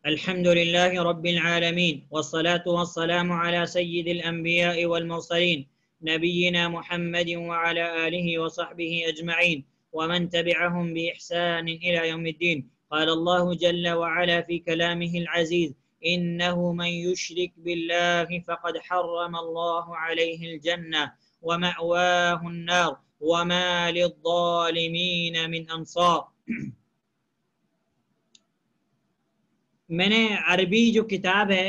الحمد لله رب العالمين والصلاة والسلام على سيد الأنبياء والمرسلين نبينا محمد وعلى آله وصحبه أجمعين ومن تبعهم بإحسان إلى يوم الدين. قال الله جل وعلا في كلامه العزيز: إنه من يشرك بالله فقد حرم الله عليه الجنة ومأواه النار وما للظالمين من أنصار. میں نے عربی جو کتاب ہے،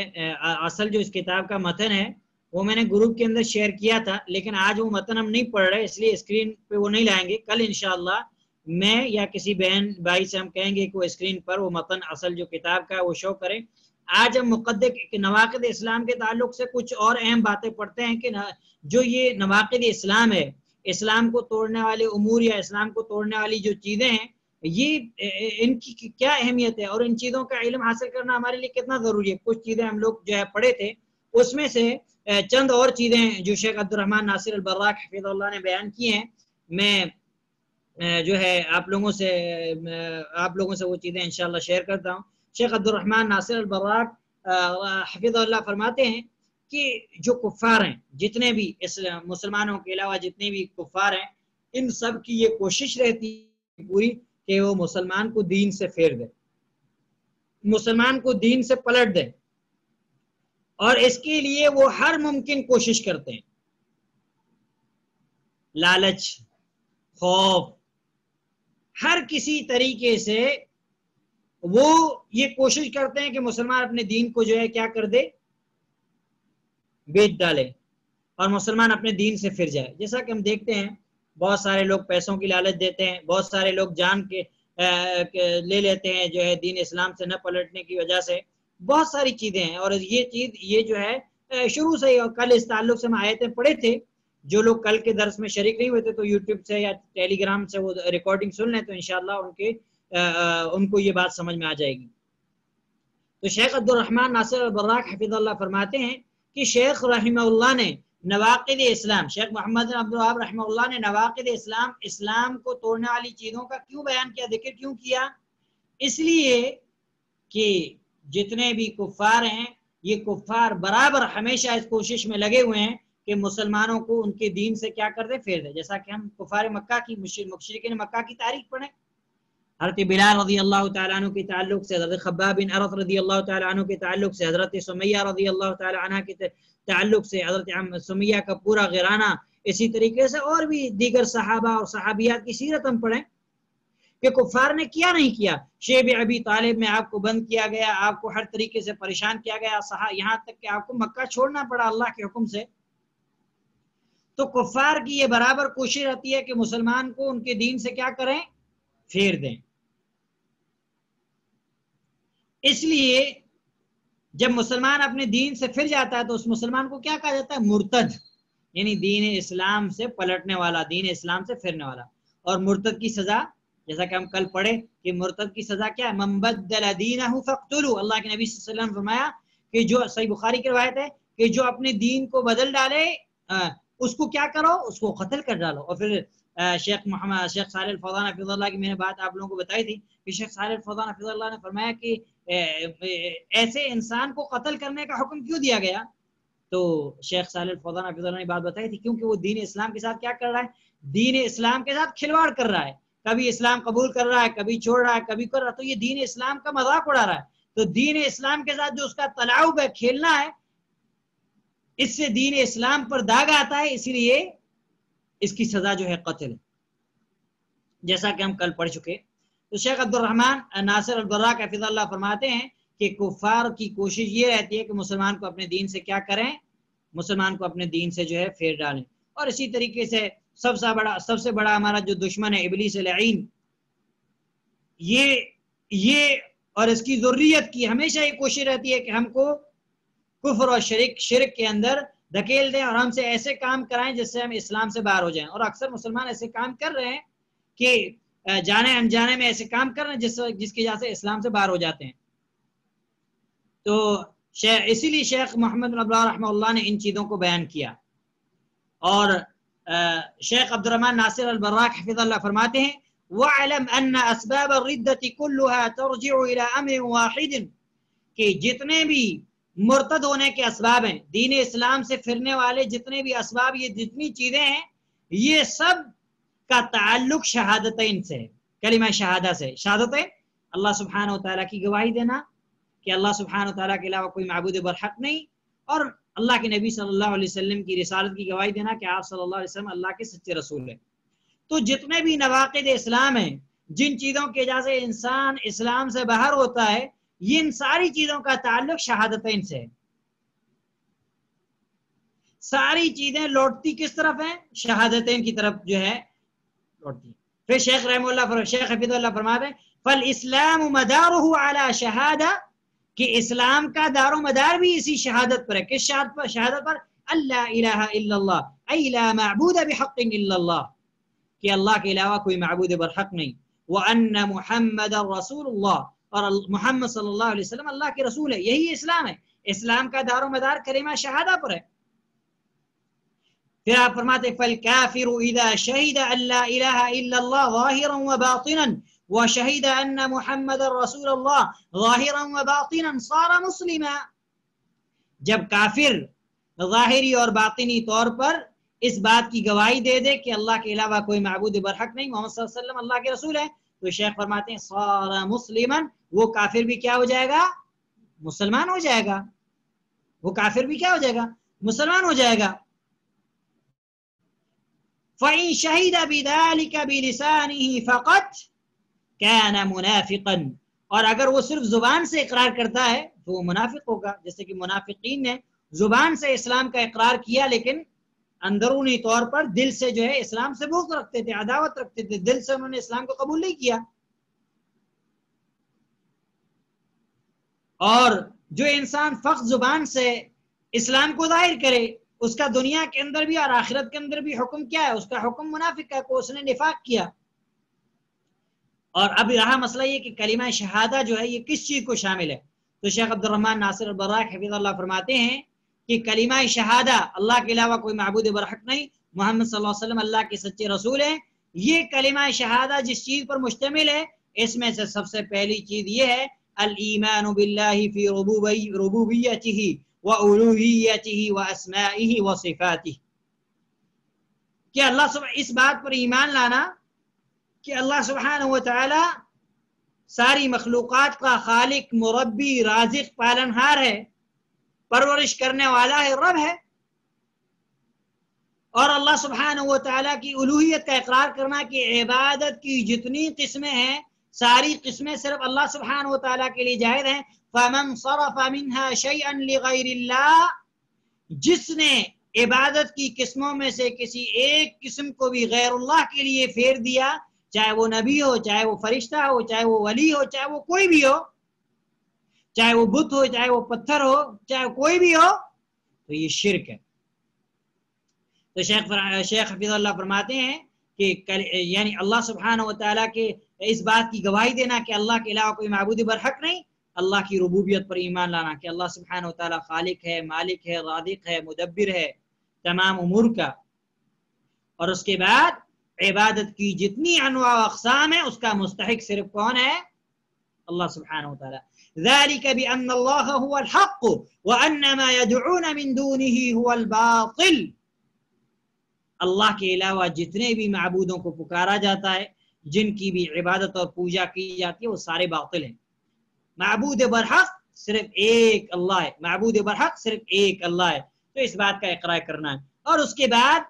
اصل جو اس کتاب کا متن ہے وہ میں نے گروپ کے اندر شیئر کیا تھا، لیکن آج وہ متن ہم نہیں پڑھ رہے، اس لیے اسکرین پہ وہ نہیں لائیں گے. کل انشاءاللہ میں یا کسی بہن بھائی سے ہم کہیں گے کہ وہ اسکرین پر وہ متن اصل جو کتاب کا ہے وہ شو کریں. آج ہم نواقض اسلام کے تعلق سے کچھ اور اہم باتیں پڑھتے ہیں کہ جو یہ نواقض اسلام ہے، اسلام کو توڑنے والے امور یا اسلام کو توڑنے والی جو چیزیں ہیں، یہ ان کی کیا اہمیت ہے اور ان چیزوں کا علم حاصل کرنا ہمارے لیے کتنا ضروری ہے. کچھ چیزیں ہم لوگ جو ہے پڑھے تھے، اس میں سے چند اور چیزیں جو شیخ عبدالرحمن ناصر البراق حفظ اللہ نے بیان کی ہیں، میں جو ہے آپ لوگوں سے وہ چیزیں انشاءاللہ شیئر کرتا ہوں. شیخ عبدالرحمن ناصر البراق حفظ اللہ فرماتے ہیں کہ جو کفار ہیں، جتنے بھی مسلمانوں کے علاوہ جتنے بھی کفار ہیں، ان سب کی یہ کوشش رہتی ہے پوری کہ وہ مسلمان کو دین سے پھیر دے، مسلمان کو دین سے پلٹ دے، اور اس کے لیے وہ ہر ممکن کوشش کرتے ہیں. لالچ، خوف، ہر کسی طریقے سے وہ یہ کوشش کرتے ہیں کہ مسلمان اپنے دین کو جو ہے کیا کر دے، بیچ ڈالے اور مسلمان اپنے دین سے پھر جائے. جیسا کہ ہم دیکھتے ہیں بہت سارے لوگ پیسوں کی لالچ دیتے ہیں، بہت سارے لوگ جان کے لے لیتے ہیں جو ہے دین اسلام سے نہ پلٹنے کی وجہ سے. بہت ساری چیزیں ہیں، اور یہ جو ہے شروع سے ہی، اور کل اس تعلق سے ہم آیتیں پڑھے تھے. جو لوگ کل کے درس میں شریک نہیں ہوئے تھے تو یوٹیوب سے یا ٹیلی گرام سے وہ ریکارڈنگ سن لیں تو انشاءاللہ ان کو یہ بات سمجھ میں آ جائے گی. تو شیخ عبدالرحمن ناصر البراق حفظ اللہ فرماتے ہیں کہ شیخ رحمہ اللہ نے نواقض اسلام، شیخ محمد بن عبد الوہاب رحمہ اللہ نے نواقض اسلام کو توڑنے والی چیزوں کا کیوں بیان کیا، ذکر کیوں کیا؟ اس لیے کہ جتنے بھی کفار ہیں، یہ کفار برابر ہمیشہ اس کوشش میں لگے ہوئے ہیں کہ مسلمانوں کو ان کے دین سے کیا کر دے، پھیر دے. جیسا کہ ہم کفار مکہ کی، مشرکین مکہ کی تاریخ پڑھیں. حضرت بلال رضی اللہ تعالیٰ عنہ کے تعلق سے، حضرت خباب بن ارط رضی اللہ تعالیٰ عنہ کے تعلق سے، حضرت سمیہ رضی اللہ تعالیٰ عنہ کے تعلق سے، حضرت سمیہ کا پورا غرانہ، اسی طریقے سے اور بھی دیگر صحابہ اور صحابیات کی سیرت ہم پڑھیں کہ کفار نے کیا نہیں کیا. شیب ابی طالب میں آپ کو بند کیا گیا، آپ کو ہر طریقے سے پریشان کیا گیا، یہاں تک کہ آپ کو مکہ چھوڑنا پڑا اللہ کے حکم سے. تو کفار کی یہ برابر کوشش رہتی ہے کہ مسلمان کو ان کے دین سے کیا کریں، پھیر دیں. اس لیے جب مسلمان اپنے دین سے پھر جاتا ہے تو اس مسلمان کو کیا کہا جاتا ہے، مرتد، یعنی دین اسلام سے پلٹنے والا، دین اسلام سے پھرنے والا. اور مرتد کی سزا جیسا کہ ہم کل پڑھے کہ مرتد کی سزا کیا ہے، من بدل دینہ فاقتلوا. اللہ کے نبی صلی اللہ علیہ وسلم نے فرمایا کہ جو صحیح بخاری کی روایت ہے کہ جو اپنے دین کو بدل ڈالے اس کو کیا کرو، اس کو قتل کر ڈالو. اور پھر شیخ صالح الفوزان حفظ اللہ کی میں نے بات آپ لوگوں کو بتائی تھی کہ شیخ صالح الفوزان حفظ اللہ نے فرمایا کہ ایسے انسان کو قتل کرنے کا حکم کیوں دیا گیا. تو شیخ صالح الفوزان حفظ اللہ نے بات بتائی تھی کیونکہ وہ دین اسلام کے ساتھ کیا کر رہا ہے، دین اسلام کے ساتھ کھلواڑ کر رہا ہے. کبھی اسلام قبول کر رہا ہے، کبھی چھوڑ رہا ہے، کبھی کر رہا ہے. تو یہ دین اسلام کا مذاق اڑا رہا ہے. تو دین اسلام کے ساتھ جو اس کا تلاعب ہے، کھیلنا ہے، اس سے دین اسلام پر داغ آتا ہے. اسی لیے اس کی سزا جو ہے قتل ہے، جیسا کہ ہم کل پڑھ چکے. تو شیخ عبدالرحمن ناصر البراق حفظ اللہ فرماتے ہیں کہ کفار کی کوشش یہ رہتی ہے کہ مسلمان کو اپنے دین سے کیا کریں، مسلمان کو اپنے دین سے جو ہے پھیر ڈالیں. اور اسی طریقے سے سب سے بڑا ہمارا جو دشمن ہے ابلیس لعین، یہ اور اس کی ذریت کی ہمیشہ یہ کوشش رہتی ہے کہ ہم کو کفر اور شرک کے اندر دھکیل دیں اور ہم سے ایسے کام کرائیں جس سے ہم اسلام سے باہر ہو جائیں. اور اکثر مسلمان ایسے کام کر رہے ہیں کہ جانے انجانے میں ایسے کام کر رہے ہیں جس کی وجہ سے اسلام سے باہر ہو جاتے ہیں. تو اسی لیے شیخ محمد بن عبد الوہاب رحمہ اللہ نے ان چیزوں کو بیان کیا. اور شیخ عبدالرحمن ناصر البراق حفظ اللہ فرماتے ہیں وَاعْلَمْ أَنَّ أَسْبَابَ الرِّدَّةِ كُلُّهَا تَرْجِعُ إِلَىٰ أَمْرٍ وَاحِدٍ. کہ جتنے بھی مرتد ہونے کے اسباب ہیں، دین اسلام سے پھرنے والے جتنے بھی اسباب، یہ جتنی چیزیں ہیں، یہ سب کا تعلق شہادتین سے ہے، کلمہ شہادہ سے۔ شہادتیں اللہ سبحانہ و تعالیٰ کی گواہی دینا کہ اللہ سبحانہ و تعالیٰ کے علاوہ کوئی معبود برحق نہیں، اور اللہ کے نبی صلی اللہ علیہ وسلم کی رسالت کی گواہی دینا کہ آپ صلی اللہ علیہ وسلم اللہ کے سچے رسول ہیں۔ تو جتنے بھی نواقض اسلام ہیں، جن چیزوں کی وجہ سے انسان اسلام سے باہر ہوتا ہے، یہ ان ساری چیزوں کا تعلق شہادتین سے ہے۔ ساری چیزیں لوٹتی کس طرف ہیں؟ شہادتین کی طرف جو ہے لوٹتی ہیں۔ پھر شیخ رحمہ اللہ، شیخ حفیظ اللہ فرماتے ہیں فالاسلام مدارہ علی شہادہ، کہ اسلام کا دار و مدار بھی اسی شہادت پر ہے۔ کس شہادت پر؟ اللہ الہ الا اللہ، ای لا معبود بحق الا اللہ، کہ اللہ کے علاوہ کوئی معبود برحق نہیں، وان محمد رسول اللہ، اور محمد صلی اللہ علیہ وسلم اللہ کے رسول ہے۔ یہی اسلام ہے، اسلام کا دار و مدار کلمہ شہادہ پر ہے۔ پھر آپ فرماتے فالکافر اذا شہد ان لا الہ الا اللہ ظاہرا وباطنا وشہد ان محمد رسول اللہ ظاہرا وباطنا صار مسلما، جب کافر ظاہری اور باطنی طور پر اس بات کی گواہی دے دے کہ اللہ کے علاوہ کوئی معبود برحق نہیں، محمد صلی اللہ علیہ وسلم اللہ کے رسول ہے، تو شیخ فرماتے ہیں صار مسلما، وہ کافر بھی کیا ہو جائے گا؟ مسلمان ہو جائے گا۔ وہ کافر بھی کیا ہو جائے گا؟ مسلمان ہو جائے گا۔ فَإِن شَهِدَ بِذَلِكَ بِلِسَانِهِ فَقَطْ كَانَ مُنَافِقًا، اور اگر وہ صرف زبان سے اقرار کرتا ہے تو وہ منافق ہوگا، جیسے کہ منافقین نے زبان سے اسلام کا اقرار کیا لیکن اندرونی طور پر دل سے جو ہے اسلام سے بغض رکھتے تھے، عداوت رکھتے تھے، دل سے انہوں نے اسلام کو قبول نہیں کیا۔ اور جو انسان فقط زبان سے اسلام کو ظاہر کرے، اس کا دنیا کے اندر بھی اور آخرت کے اندر بھی حکم کیا ہے؟ اس کا حکم منافق کا، کو اس نے نفاق کیا۔ اور اب رہا مسئلہ یہ کہ کلمہ شہادہ جو ہے یہ کس چیز کو شامل ہے؟ تو شیخ عبد الرحمن ناصر البراق حفظ اللہ فرماتے ہیں کہ کلمہ شہادہ اللہ کے علاوہ کوئی معبود برحق نہیں، محمد صلی اللہ علیہ وسلم اللہ کے سچے رسول ہیں، یہ کلمہ شہادہ جس چیز پر مشتمل ہے، اس میں سے سب سے پہلی چیز یہ ہے الایمان باللہ فی ربوبیتہ وَأُلُوهِيَّتِهِ وَأَسْمَائِهِ وَصِفَاتِهِ، کہ اللہ اس بات پر ایمان لانا کہ اللہ سبحانہ و تعالی ساری مخلوقات کا خالق، مربی، رازق، پالنہار ہے، پرورش کرنے والا ہے، رب ہے، اور اللہ سبحانہ و تعالی کی الوہیت کا اقرار کرنا کہ عبادت کی جتنی قسمیں ہیں ساری قسمیں صرف اللہ سبحانہ و تعالیٰ کے لیے جائز ہیں۔ فَمَنْ صَرَفَ مِنْهَا شَيْئًا لِغَيْرِ اللَّهِ، جس نے عبادت کی قسموں میں سے کسی ایک قسم کو بھی غیر اللہ کے لیے پھیر دیا، چاہے وہ نبی ہو، چاہے وہ فرشتہ ہو، چاہے وہ ولی ہو، چاہے وہ کوئی بھی ہو، چاہے وہ بت ہو، چاہے وہ پتھر ہو، چاہے کوئی بھی ہو، تو یہ شرک ہے۔ تو شیخ حفیظ اللہ فرماتے ہیں کہ یعنی اللہ سبحانہ و تعالیٰ کے اس بات کی گواہی دینا کہ اللہ کے علاوہ کوئی معبود برحق نہیں، اللہ کی ربوبیت پر ایمان لانا کہ اللہ سبحانہ و تعالیٰ خالق ہے، مالک ہے، رازق ہے، مدبر ہے تمام امور کا، اور اس کے بعد عبادت کی جتنی انواع و اقسام ہیں اس کا مستحق صرف کون ہے؟ اللہ سبحانہ و تعالیٰ۔ ذَلِكَ بِأَنَّ اللَّهَ هُوَ الْحَقُّ وَأَنَّ مَا يَدْعُونَ مِن دُونِهِ هُوَ الْبَاطِلُ، اللہ کے علاوہ جتنے بھی معبودوں کو پکارا جاتا ہے، جن کی بھی عبادت اور پوجا کی جاتی ہے، وہ سارے باطل ہیں۔ معبود برحق صرف ایک اللہ ہے، معبود برحق صرف ایک اللہ ہے، تو اس بات کا اقرار کرنا ہے۔ اور اس کے بعد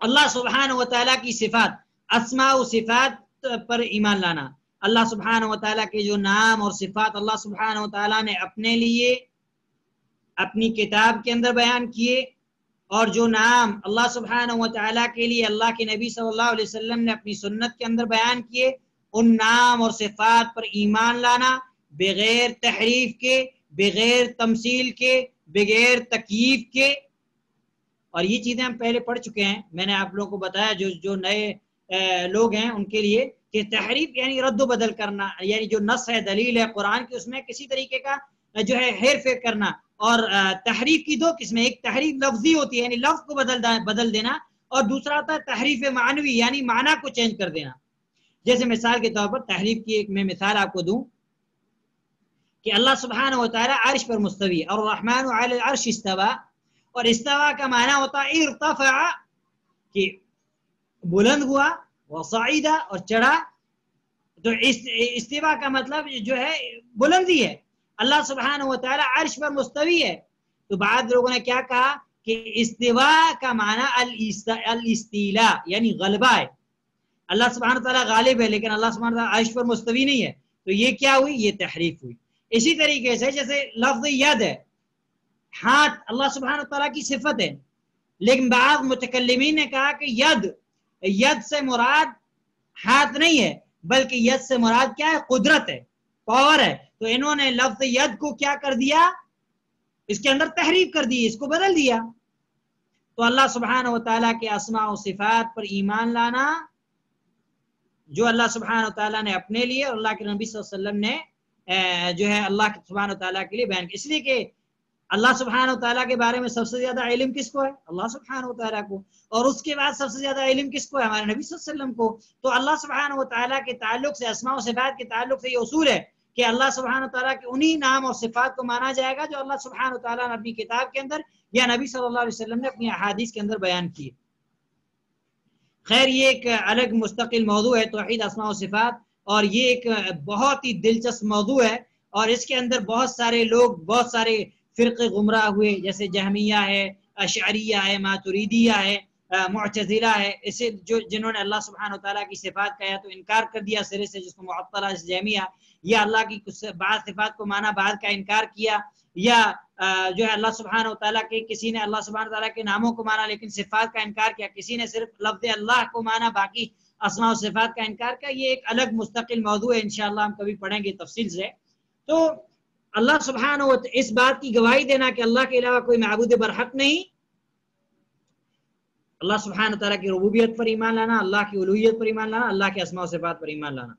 اللہ سبحانہ و تعالیٰ کی صفات، اسماء و صفات پر ایمان لانا، اللہ سبحانہ و تعالیٰ کے جو نام اور صفات اللہ سبحانہ و تعالیٰ نے اپنے لیے اپنی کتاب کے اندر بیان کیے، اور جو نام اللہ سبحانہ و تعالیٰ کے لیے اللہ کے نبی صلی اللہ علیہ وسلم نے اپنی سنت کے اندر بیان کیے، ان نام اور صفات پر ایمان لانا بغیر تحریف کے، بغیر تمثیل کے، بغیر تکییف کے۔ اور یہ چیزیں ہم پہلے پڑھ چکے ہیں، میں نے آپ لوگوں کو بتایا جو نئے لوگ ہیں ان کے لیے، کہ تحریف یعنی رد و بدل کرنا، یعنی جو نص ہے، دلیل ہے قرآن کی، اس میں کسی طریقے کا جو ہے ہیر پھیر کرنا۔ اور تحریف کی دو قسمیں، ایک تحریف لفظی ہوتی ہے یعنی لفظ کو بدل دینا، اور دوسرا ہوتا ہے تحریف معنوی یعنی معنی کو چینج کر دینا۔ جیسے مثال کے طور پر تحریف کی ایک میں مثال آپ کو دوں کہ اللہ سبحانہ و تعالیٰ عرش پر مستوی، اور الرحمن علی العرش استوا، اور استوا کا معنی ہوتا ہے ارتفع، کہ بلند ہوا، وصعیدہ اور چڑھا، تو استوا کا مطلب جو ہے بلندی ہے۔ اللہ سبحانہ و تعالیٰ عرش پر مستوی ہے۔ تو بعض لوگوں نے کیا کہا کہ استوا کا معنی الاستیلاء یعنی غلبہ ہے، اللہ سبحانہ تعالیٰ غالب ہے، لیکن اللہ سبحانہ تعالیٰ عرش پر مستوی نہیں ہے، تو یہ کیا ہوئی؟ یہ تحریف ہوئی۔ اسی طریقے سے جیسے لفظ ید ہے، ہاتھ اللہ سبحانہ تعالیٰ کی صفت ہے، لیکن بعض متکلمین نے کہا کہ ید سے مراد ہاتھ نہیں ہے، بلکہ ید سے مراد کیا ہے؟ قدرت ہے، پاور ہے۔ تو انہوں نے لفظ ید کو کیا کر دیا؟ اس کے اندر تحریف کر دی، اس کو بدل دیا۔ تو اللہ سبحانہ و تعالیٰ کے اسماء و صفات پر ایمان لانا جو اللہ سبحانہ و تعالیٰ نے اپنے لیے اور اللہ کے نبی صلی اللہ علیہ وسلم نے جو ہے اللہ سبحانہ و تعالیٰ کے لیے بیان، اس لیے کہ اللہ سبحانہ و تعالیٰ کے بارے میں سب سے زیادہ علم کس کو ہے؟ اللہ سبحانہ و تعالیٰ کو، اور اس کے بعد سب سے زیادہ علم کس کو ہے؟ ہمارے نبی صلی اللہ علیہ وسلم کو۔ تو اللہ سبحانہ و تعالیٰ کے تعلق سے، اسماء و صفات کے تعلق سے یہ اصول ہے کہ اللہ سبحانہ و تعالیٰ کے انہی نام اور صفات کو مانا جائے گا جو اللہ سبحانہ و تعالیٰ نے اپنی کتاب کے اندر یا نبی صلی اللہ علیہ وسلم نے اپنی احادیث کے اندر بیان کیے۔ خیر یہ ایک الگ مستقل موضوع ہے توحید اسماء و صفات، اور یہ ایک بہت ہی دلچسپ موضوع ہے، اور اس کے اندر بہت سارے لوگ، بہت سارے فرقے گمراہ ہوئے، جیسے جہمیہ ہے، اشعریہ ہے، ماتریدیہ ہے، معتزلہ ہے، اسے جنہوں نے اللہ سبحانہ و تعالیٰ کی صفات کا یا تو انکار کر دیا سرے سے، جس کو معطلہ جہمیہ، یا اللہ کی بعض صفات کو مانا بعض کا انکار کیا، یا جو ہے اللہ سبحانہ و تعالیٰ کے کسی نے اللہ سبحانہ و تعالیٰ کے ناموں کو مانا لیکن صفات کا انکار کیا، کسی نے صرف لفظ اللہ کو مانا باقی اسماء و صفات کا انکار کیا۔ یہ ایک الگ مستقل موضوع ہے، انشاءاللہ ہم کبھی پڑھیں گے تفصیل سے۔ تو اللہ سبحانہ و تعالیٰ اس بات کی گواہی دینا کہ اللہ کے علاوہ کوئی معبود برحق نہیں، اللہ سبحانہ و تعالیٰ کی ربوبیت پر ایمان لانا، اللہ کی الوہیت پر ایمان لانا، اللہ کے اسماء و صفات پر ایمان لانا۔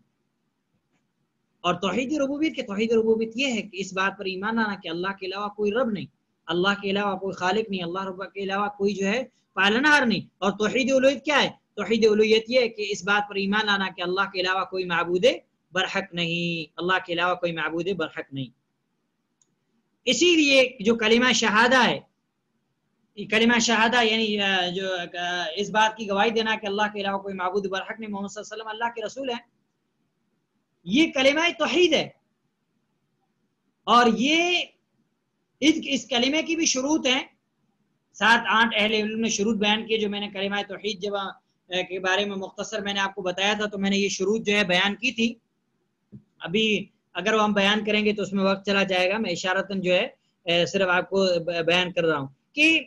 اور توحید ربوبیت یہ ہے کہ اس بات پر ایمان لانا کہ اللہ کے علاوہ کوئی رب نہیں، اللہ کے علاوہ کوئی خالق نہیں، اللہ رب کے علاوہ کوئی جو ہے پالنہار نہیں۔ اور توحید الوہیت کیا ہے؟ توحید الوہیت یہ ہے کہ اس بات پر ایمان لانا کہ اللہ کے علاوہ کوئی معبود برحق نہیں، اللہ کے علاوہ کوئی معبود برحق نہیں۔ اسی لیے جو کلمہ شہادہ ہے، کلمہ شہادہ یعنی جو اس بات کی گواہی دینا کہ اللہ کے علاوہ کوئی معبود برحق نہیں، محمد صلی اللہ علیہ وسلم اللہ کے رسول ہیں، یہ کلمہ توحید ہے۔ اور یہ اس کلمے کی بھی شروط ہیں، 7-8 اہل علم نے شروط بیان کیے، جو میں نے کلمہ توحید جب کے بارے میں مختصر میں نے آپ کو بتایا تھا، تو میں نے یہ شروط جو ہے بیان کی تھی۔ ابھی اگر وہ ہم بیان کریں گے تو اس میں وقت چلا جائے گا، میں اشارتاً جو ہے صرف آپ کو بیان کر رہا ہوں کہ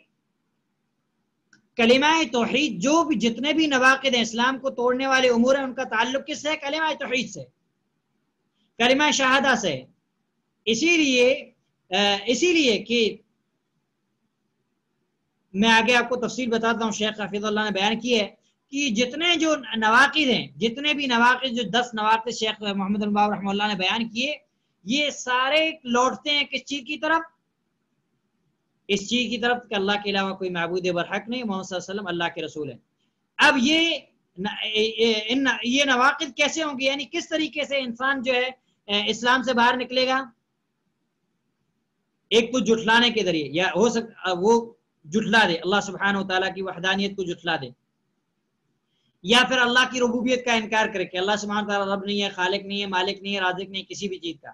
کلمہ توحید جو بھی جتنے بھی نواقض ہیں، اسلام کو توڑنے والے امور ہیں، ان کا تعلق کس سے ہے؟ کلمہ توحید سے، کلمہ شہادہ سے۔ اسی لیے کہ میں آگے آپ کو تفصیل بتاتا ہوں، شیخ حفظ اللہ نے بیان کی ہے کہ جتنے جو نواقض ہیں، جتنے بھی نواقض، جو 10 نواقض شیخ محمد الباب رحمہ اللہ نے بیان کیے، یہ سارے لوٹتے ہیں کس چیز کی طرف؟ اس چیز کی طرف کہ اللہ کے علاوہ کوئی معبود برحق نہیں، محمد صلی اللہ علیہ وسلم اللہ کے رسول ہیں۔ اب یہ نواقض کیسے ہوں گے؟ یعنی کس طریقے سے انسان جو ہے اسلام سے باہر نکلے گا؟ ایک تو جھٹلانے کے ذریعے، یا ہو سکتا وہ جھٹلا دے اللہ سبحانہ و تعالیٰ کی وحدانیت کو جھٹلا دے، یا پھر اللہ کی ربوبیت کا انکار کرے کہ اللہ سبحانہ و تعالیٰ رب نہیں ہے، خالق نہیں ہے، مالک نہیں ہے، رازق نہیں ہے کسی بھی چیز کا،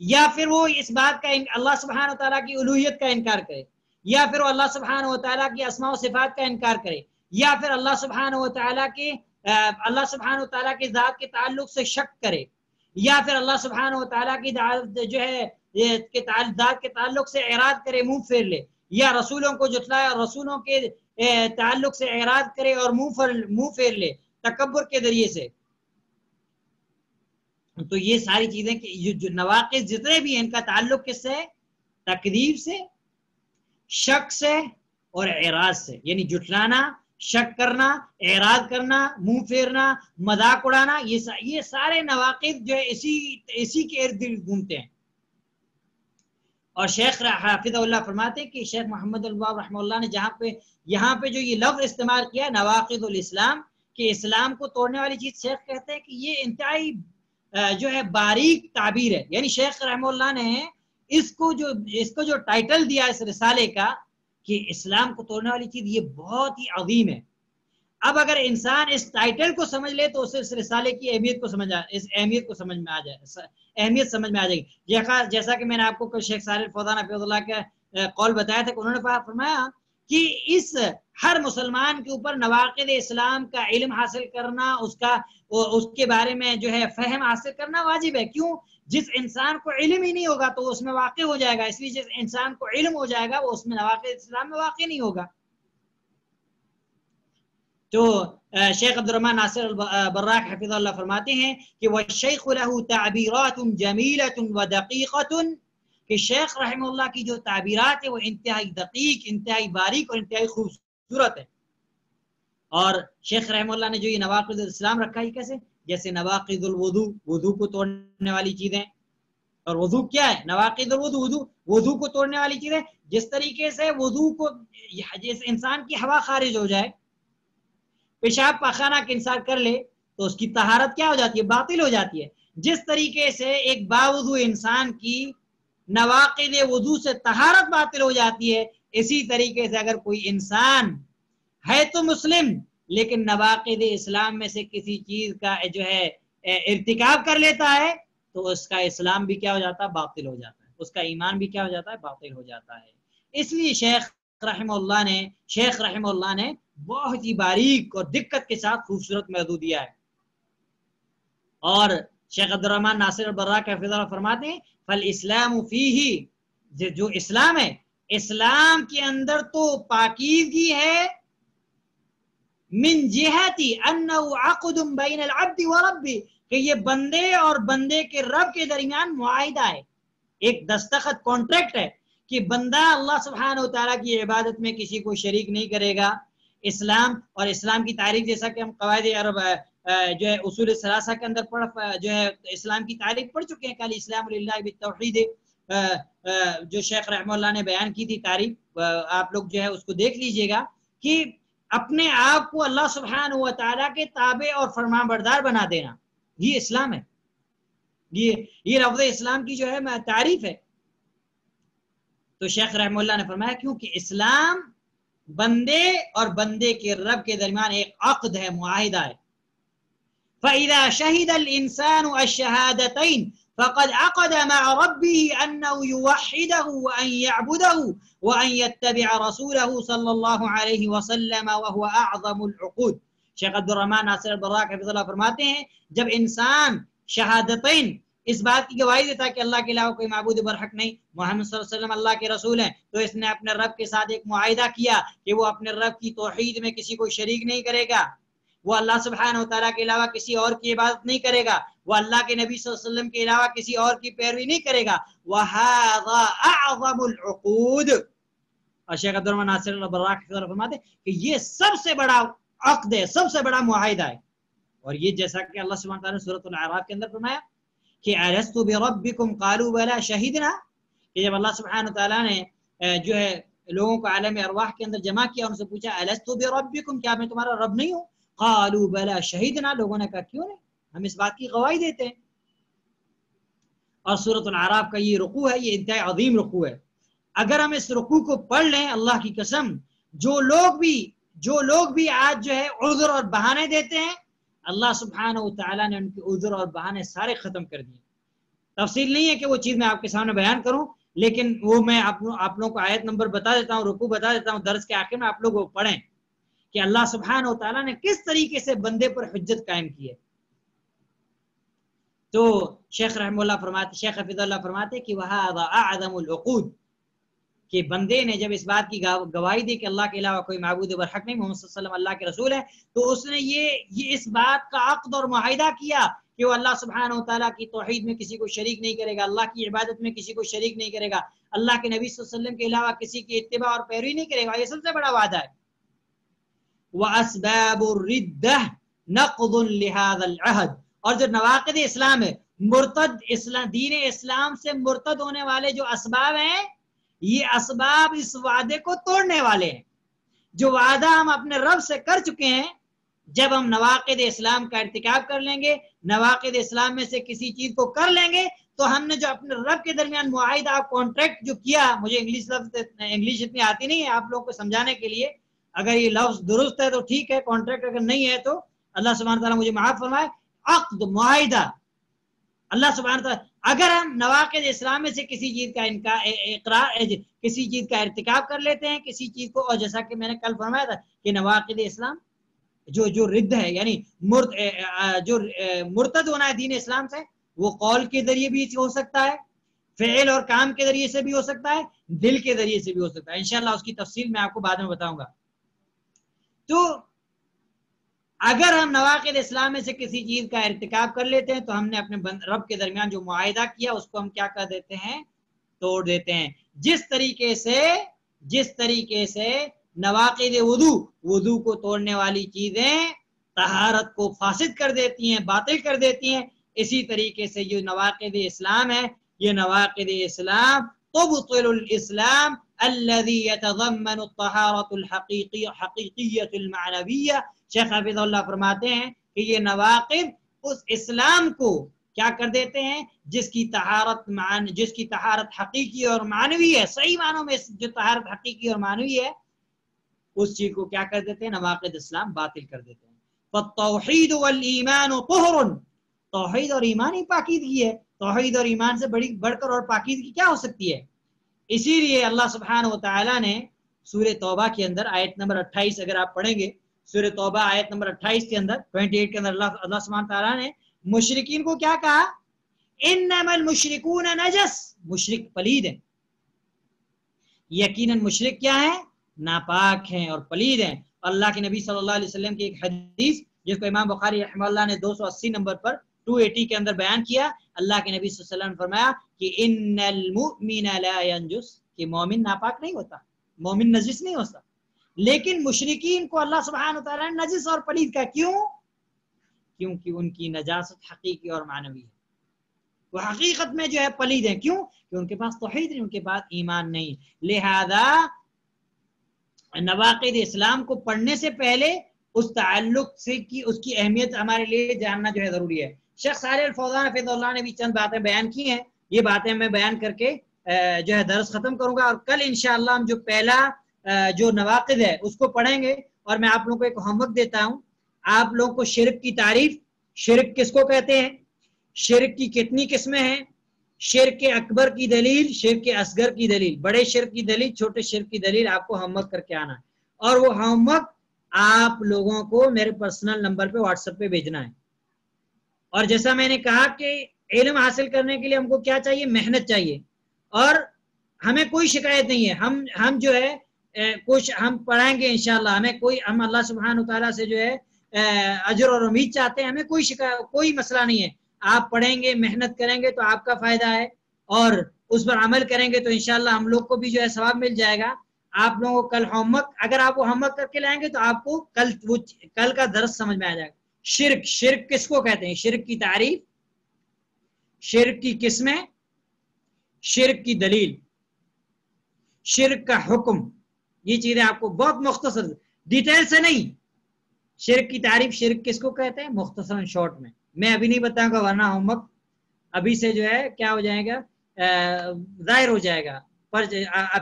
یا پھر وہ اس بات کا اللہ سبحانہ و تعالیٰ کی الوہیت کا انکار کرے، یا پھر وہ اللہ سبحانہ و تعالیٰ کی اسماء و صفات کا انکار کرے، یا پھر اللہ سبحانہ و تعالیٰ کے ذات کے تعلق سے شک کرے، یا پھر اللہ سبحانہ و تعالیٰ کی جو ہے ذات کے تعلق سے اعراض کرے، منہ پھیر لے، یا رسولوں کو جھٹلائے اور رسولوں کے تعلق سے اعراض کرے اور منہ پھیر لے تکبر کے ذریعے سے۔ تو یہ ساری چیزیں کہ جو نواقض جتنے بھی ہیں، ان کا تعلق کس سے ہے؟ تکذیب سے، شک سے اور اعراض سے، یعنی جھٹلانا، شک کرنا، اعراض کرنا، منہ پھیرنا، مذاق اڑانا، یہ سارے نواقض جو ہے اسی کے ارد گرد گھومتے ہیں۔ اور شیخ حافظ اللہ فرماتے ہیں کہ شیخ محمد الباب رحمہ اللہ نے یہاں پہ جو یہ لفظ استعمال کیا نواقض الاسلام، کہ اسلام کو توڑنے والی چیز، شیخ کہتے ہیں کہ یہ انتہائی جو ہے باریک تعبیر ہے. یعنی شیخ رحمہ اللہ نے اس کو جو ٹائٹل دیا اس رسالے کا کہ اسلام کو توڑنے والی چیز، یہ بہت ہی عظیم ہے. اب اگر انسان اس ٹائٹل کو سمجھ لے تو اسے اس رسالے کی اہمیت کو سمجھ میں آ جائے، اہمیت سمجھ میں آ جائے گی. جیسا کہ میں نے آپ کو شیخ صالح الفوزان حفظہ اللہ کا قول بتایا تھا کہ انہوں نے فرمایا کہ اس ہر مسلمان کے اوپر نواقض اسلام کا علم حاصل کرنا، اس کے بارے میں جو ہے فہم حاصل کرنا واجب ہے. کیوں؟ جس انسان کو علم ہی نہیں ہوگا تو اس میں واقع ہو جائے گا، اس لیے جس انسان کو علم ہو جائے گا وہ اس میں نواقض اسلام میں واقع نہیں ہوگا. تو شیخ عبد الرحمن ناصر البراق حفظہ اللہ فرماتے ہیں کہ وَالشَّيْخُ لَهُ تَعْبِيرَاتٌ جَمِيلَةٌ وَدَقِيقَةٌ، کہ شیخ رحمہ اللہ کی جو تعبیرات ہیں وہ انتہائی دقیق، انتہائی باریک اور انتہائی خوبصورت ہے. اور شیخ رحمہ اللہ نے جو یہ نواقض الاسلام رکھا ہے کیسے؟ جیسے نواقض الوضو، وضو کو توڑنے والی چیزیں. اور وضو کیا ہے؟ نواقض الوضو، وضو کو توڑنے والی چیزیں. جس طریقے سے وضو کو، جس انسان کی ہوا خارج ہو جائے، پیشاب پاخانہ کے انسان کر لے تو اس کی طہارت کیا ہو جاتی ہے؟ باطل ہو جاتی ہے. جس طریقے سے ایک باوضو انسان کی نواقض وضو سے طہارت باطل ہو جاتی ہے، اسی طریقے سے اگر کوئی انسان ہے تو مسلم لیکن نواقض اسلام میں سے کسی چیز کا جو ہے ارتکاب کر لیتا ہے تو اس کا اسلام بھی کیا ہو جاتا ہے؟ باطل ہو جاتا ہے. اس کا ایمان بھی کیا ہو جاتا ہے؟ باطل ہو جاتا ہے. اس لیے شیخ رحمہ اللہ نے بہت ہی باریک اور دقت کے ساتھ خوبصورت موضوع دیا ہے. اور شیخ عبد الرحمن ناصر البراق حفظہ اللہ فرماتے ہیں فالاسلام فیہ، جو اسلام ہے، اسلام کے اندر تو پاکیزگی ہے من جہتی انہ عقد بین العبد وربہ، کہ یہ بندے اور بندے کے رب کے درمیان معاہدہ ہے، ایک دستخط، کانٹریکٹ ہے کہ بندہ اللہ سبحانہ و تعالیٰ کی عبادت میں کسی کو شریک نہیں کرے گا. اسلام اور اسلام کی تعریف، جیسا کہ ہم قواعد عرب جو ہے اصول ثلاثہ کے اندر جو ہے اسلام کی تعریف پڑھ چکے ہیں. کہ الاسلام للہ بالتوحید، جو شیخ رحمہ اللہ نے بیان کی تھی تعریف، آپ لوگ جو ہے اس کو دیکھ لیجئے گا کہ اپنے آپ کو اللہ سبحانہ و تعالیٰ کے تابع اور فرمان بردار بنا دینا، یہ اسلام ہے. یہ لفظ اسلام کی جو ہے تعریف ہے. تو شیخ رحمہ اللہ نے فرمایا کیونکہ اسلام بندے اور بندے کے رب کے درمیان ایک عقد ہے، معاہدہ ہے. فَإِذَا شَهِدَ الْإِنسَانُ الشَّهَادَتَيْنِ فَقَدْ عَقَدَ مَعَ رَبِّهِ أَنَّهُ يُوَحِّدَهُ وَأَنْ يَعْبُدَهُ وَأَنْ يَتَّبِعَ رَسُولَهُ صَلَّى اللَّهُ عَلَيْهِ وَسَلَّمَ وَهُوَ أَعْظَمُ الْعُقُودِ. شیخ عبد الرحمن ناصر البراق حفظہ اللہ فرماتے ہیں جب انسان شہادتین، اس بات کی گواہی دیتا ہے کہ اللہ کے علاوہ کوئی معبود برحق نہیں، محمد صلی اللہ علیہ وسلم اللہ کے رسول ہیں، تو اس نے اپنے رب کے ساتھ ایک معاہدہ کیا کہ وہ اپنے رب کی توحید میں کسی کو شریک نہیں کرے گا، وہ اللہ سبحانہ و تعالیٰ کے علاوہ کسی اور کی عبادت نہیں کرے گا، وہ اللہ کے نبی صلی اللہ علیہ وسلم کے علاوہ کسی اور کی پیروی نہیں کرے گا. وَهَذَا أَعْظَمُ الْعُقُودِ. اور شیخ عبد الرحمن ناصر البراق فرماتے کہ یہ سب سے بڑا عقد ہے، سب سے بڑا معاہدہ ہے. اور یہ جیسا کہ اللہ سبحانہ و تعالیٰ نے سورۃ الاعراف کے اندر فرمایا کہ أَلَسْتُ بِرَبِّكُمْ قَالُوا بَلَى شَهِدْنَا، کہ جب اللہ سبحانہ و تعالیٰ نے جو ہے لوگوں کو عالم ارواح کے اندر جمع کیا، ان سے پوچھا أَلَسْتُ بِرَبِّكُمْ، کیا میں تمہارا رب نہیں ہوں؟ قالوا بلا شہیدنا، لوگوں نے کہا کیوں نہیں، ہم اس بات کی گواہی دیتے ہیں. اور سورۃ الاعراف کا یہ رکوع ہے، یہ انتہائی عظیم رکوع ہے. اگر ہم اس رکوع کو پڑھ لیں، اللہ کی قسم جو لوگ بھی آج جو ہے عذر اور بہانے دیتے ہیں، اللہ سبحانہ و تعالیٰ نے ان کے عذر اور بہانے سارے ختم کر دیے. تفصیل نہیں ہے کہ وہ چیز میں آپ کے سامنے بیان کروں، لیکن وہ میں آپ لوگوں کو آیت نمبر بتا دیتا ہوں، رکوع بتا دیتا ہوں، درس کے آخر میں آپ لوگ وہ پڑھیں کہ اللہ سبحانہ و تعالیٰ نے کس طریقے سے بندے پر حجت قائم کی ہے. تو شیخ رحمہ اللہ فرماتے، شیخ حفظ اللہ فرماتے کہ وَهَذَا أَعْظَمُ الْعُقُودِ، کہ بندے نے جب اس بات کی گواہی دی کہ اللہ کے علاوہ کوئی معبود برحق نہیں، محمد صلی اللہ علیہ وسلم اللہ کے رسول ہے، تو اس نے یہ اس بات کا عقد اور معاہدہ کیا کہ وہ اللہ سبحانہ و تعالیٰ کی توحید میں کسی کو شریک نہیں کرے گا، اللہ کی عبادت میں کسی کو شریک نہیں کرے گا، اللہ کے نبی صلی اللہ علیہ وسلم کے علاوہ کسی کی اتباع اور پیروی نہیں کرے گا. یہ سب سے بڑا وعدہ ہے. وَأَسْبَابُ الرِّدَّةِ نَقْضٌ لِهَذَا الْعَهْدِ، اور جو نواقض اسلام ہے، دین اسلام سے مرتد ہونے والے جو اسباب ہیں، یہ اسباب اس وعدے کو توڑنے والے ہیں. جو وعدہ ہم اپنے رب سے کر چکے ہیں، جب ہم نواقض اسلام کا ارتکاب کر لیں گے، نواقض اسلام میں سے کسی چیز کو کر لیں گے، تو ہم نے جو اپنے رب کے درمیان معاہدہ کانٹریکٹ جو کیا، مجھے انگلش اتنی آتی نہیں ہے آپ لوگوں کو سمجھانے کے لیے، اگر یہ لفظ درست ہے تو ٹھیک ہے، کانٹریکٹ اگر نہیں ہے تو اللہ سبحانہ تعالیٰ مجھے معاف فرمائے، عقد، معاہدہ، اللہ سبحانہ تعالیٰ اگر ہم نواقض اسلام میں سے کسی چیز کا اقرار، کسی چیز کا ارتکاب کر لیتے ہیں، کسی چیز کو، اور جیسا کہ میں نے کل فرمایا تھا کہ نواقض اسلام جو رد ہے، یعنی جو مرتد ہونا ہے دین اسلام سے، وہ قول کے ذریعے بھی ہو سکتا ہے، فعل اور کام کے ذریعے سے بھی ہو سکتا ہے، دل کے ذریعے سے بھی ہو سکتا ہے، انشاءاللہ اس کی تفصیل میں آپ کو بعد میں بتاؤں گا۔ تو اگر ہم نواقض اسلام میں سے کسی چیز کا ارتکاب کر لیتے ہیں تو ہم نے اپنے رب کے درمیان جو معاہدہ کیا اس کو ہم کیا کر دیتے ہیں، توڑ دیتے ہیں۔ جس طریقے سے نواقض وضو کو توڑنے والی چیزیں طہارت کو فاسد کر دیتی ہیں، باطل کر دیتی ہیں، اسی طریقے سے جو نواقض اسلام ہے، یہ نواقض اسلام تبطل الاسلام الذي يتضمن الطهارة الحقيقية المعنوية۔ شیخ حافظ اللہ فرماتے ہیں کہ یہ نواقض اس اسلام کو کیا کر دیتے ہیں جس کی طہارت حقیقی اور معنوی ہے، صحیح معنوں میں جو طہارت حقیقی اور معنوی ہے اس چیز کو کیا کر دیتے ہیں، نواقض اسلام باطل کر دیتے ہیں۔ فالتوحید والایمان طہر، توحید اور ایمان ہی پاکیزگی ہے، توحید اور ایمان سے بڑھ کر اور پاکیزگی کیا ہو سکتی ہے؟ اسی لیے اللہ سبحانہ وتعالی نے سورہ توبہ کے اندر آیت نمبر 28 اگر آپ پڑھیں گے، سورہ توبہ آیت نمبر 28 کے اندر 28 کے اندر اللہ سبحانہ تعالیٰ نے مشرکین کو کیا کہا، انما المشرکون نجس، مشرک پلید ہیں، یقیناً مشرک کیا ہے، ناپاک ہیں اور پلید ہیں۔ اللہ کے نبی صلی اللہ علیہ وسلم کی ایک حدیث جس کو امام بخاری رحمہ اللہ نے 280 نمبر پر 280 کے اندر بیان کیا، اللہ کے نبی صلی اللہ علیہ وسلم نے فرمایا کہ ان المؤمن لا ينجس، کہ مومن ناپاک نہیں ہوتا، مومن نجس نہیں ہوتا، لیکن مشرکین کو اللہ سبحانہ وتعالیٰ نے نجس اور پلید کا، کیوں؟ کیونکہ ان کی نجاست حقیقی اور معنوی ہے، وہ حقیقت میں جو ہے پلید ہیں، کیوں؟ کہ ان کے پاس توحید نہیں، ان کے پاس ایمان نہیں۔ لہذا نواقض اسلام کو پڑھنے سے پہلے اس تعلق سے کی اس کی اہمیت ہمارے لیے جاننا جو ہے ضروری ہے۔ شیخ صالح الفوزان حفظہ اللہ نے بھی چند باتیں بیان کی ہیں، یہ باتیں میں بیان کر کے جو ہے درس ختم کروں گا، اور کل انشاءاللہ ہم جو پہلا جو نواقض ہے اس کو پڑھیں گے، اور میں آپ لوگوں کو ایک ہوم ورک دیتا ہوں، آپ لوگوں کو شرک کی تعریف، شرک کس کو کہتے ہیں، شرک کی کتنی قسمیں ہیں، شرک اکبر کی دلیل، شرک اصغر کی دلیل، بڑے شرک کی دلیل، چھوٹے شرک کی دلیل، آپ کو ہوم ورک کر کے آنا ہے، اور وہ ہوم ورک آپ لوگوں کو میرے پرسنل نمبر پہ واٹس ایپ پہ بھیجنا ہے۔ اور جیسا میں نے کہا کہ علم حاصل کرنے کے لیے ہم کو کیا چاہیے، محنت چاہیے، اور ہمیں کوئی شکایت نہیں ہے، ہم جو ہے کچھ ہم پڑھائیں گے انشاءاللہ، ہم اللہ سبحانہ تعالیٰ سے جو ہے اجر اور امید چاہتے ہیں، ہمیں کوئی مسئلہ نہیں ہے، آپ پڑھیں گے، محنت کریں گے تو آپ کا فائدہ ہے، اور اس پر عمل کریں گے تو انشاءاللہ ہم لوگ کو بھی جو ہے ثواب مل جائے گا۔ آپ لوگوں کو کل ہوم ورک، اگر آپ وہ ہوم ورک کر کے لائیں گے تو آپ کو کل کا درس سمجھ میں آ جائے گا۔ شرک کس کو کہتے ہیں، شرک کی تعریف، شرک کی قسمیں، شرک کی دلیل، شرک کا حکم، یہ چیزیں آپ کو بہت مختصر ڈیٹیل سے نہیں، شرک کی تعریف، شرک کس کو کہتے ہیں، مختصراً شارٹ میں ابھی نہیں بتاؤں گا ورنہ ہوم ورک ابھی سے جو ہے کیا ہو جائے گا، ظاہر ہو جائے گا، پر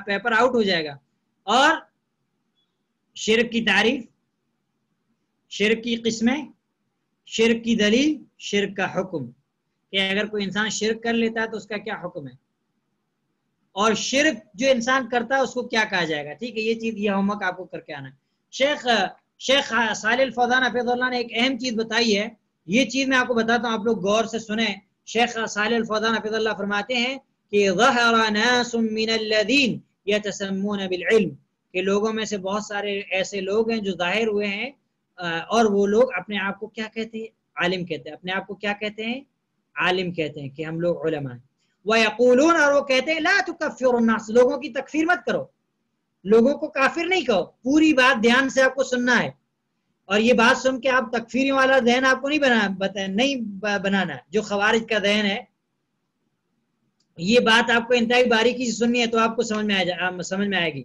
پیپر آؤٹ ہو جائے گا۔ اور شرک کی تعریف، شرک کی قسمیں، شرک کی دلیل، شرک کا حکم، کہ اگر کوئی انسان شرک کر لیتا ہے تو اس کا کیا حکم ہے، اور شرک جو انسان کرتا ہے اس کو کیا کہا جائے گا، ٹھیک ہے، یہ چیز، یہ ہوم ورک آپ کو کر کے آنا ہے۔ شیخ صالح الفوزان حفظہ اللہ نے ایک اہم چیز بتائی ہے، یہ چیز میں آپ کو بتاتا ہوں، آپ لوگ غور سے سنیں۔ شیخ صالح الفوزان حفظہ اللہ فرماتے ہیں کہ ظہر ناس من الذین یتسمون بالعلم، کہ لوگوں میں سے بہت سارے ایسے لوگ ہیں جو ظاہر ہوئے ہیں، اور وہ لوگ اپنے آپ کو کیا کہتے ہیں، عالم کہتے ہیں، اپنے آپ کو کیا کہتے ہیں، عالم کہتے ہیں، کہ ہم لوگ علماء ہیں۔ وَيَقُولُونَ، اور وہ کہتے ہیں، لَا تُكَفِّرُ النَّاسَ، لوگوں کی تکفیر مت کرو، لوگوں کو کافر نہیں کہو، پوری بات دھیان سے آپ کو سننا ہے، اور یہ بات سن کے آپ تکفیریوں والا ذہن آپ کو نہیں بنانا، جو خوارج کا ذہن ہے، یہ بات آپ کو انتہائی باریکی سے سننی ہے تو آپ کو سمجھ میں آئے گی۔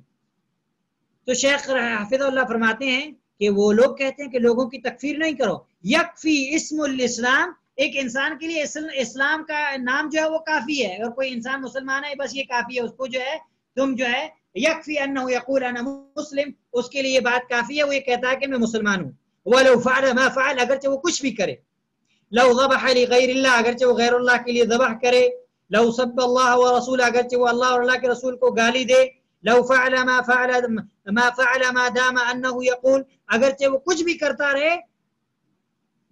تو شیخ حافظ اللہ فرماتے ہیں کہ وہ لوگ کہتے ہیں کہ لوگوں کی تکفیر نہیں کرو. یکفی اسم الاسلام، ایک انسان کے لیے اسلام کا نام جو ہے وہ کافی ہے. اگر کوئی انسان مسلمان ہے بس یہ کافی ہے اس کو، جو ہے تم جو ہے یکفی انہ یقول انا مسلم، اس کے لیے یہ بات کافی ہے، وہ یہ کہتا ہے کہ میں مسلمان ہوں. ولو فعل ما فعل، اگرچہ وہ کچھ بھی کرے. لو ذبح لغیر اللہ، اگرچہ وہ غیر اللہ کے لیے ذبح کرے. لو سب اللہ ورسول، اگرچہ وہ اللہ اور اللہ کے رسول کو گالی دے. لو فعل ما فعل ما دام انہ یقول، اگرچہ وہ کچھ بھی کرتا رہے.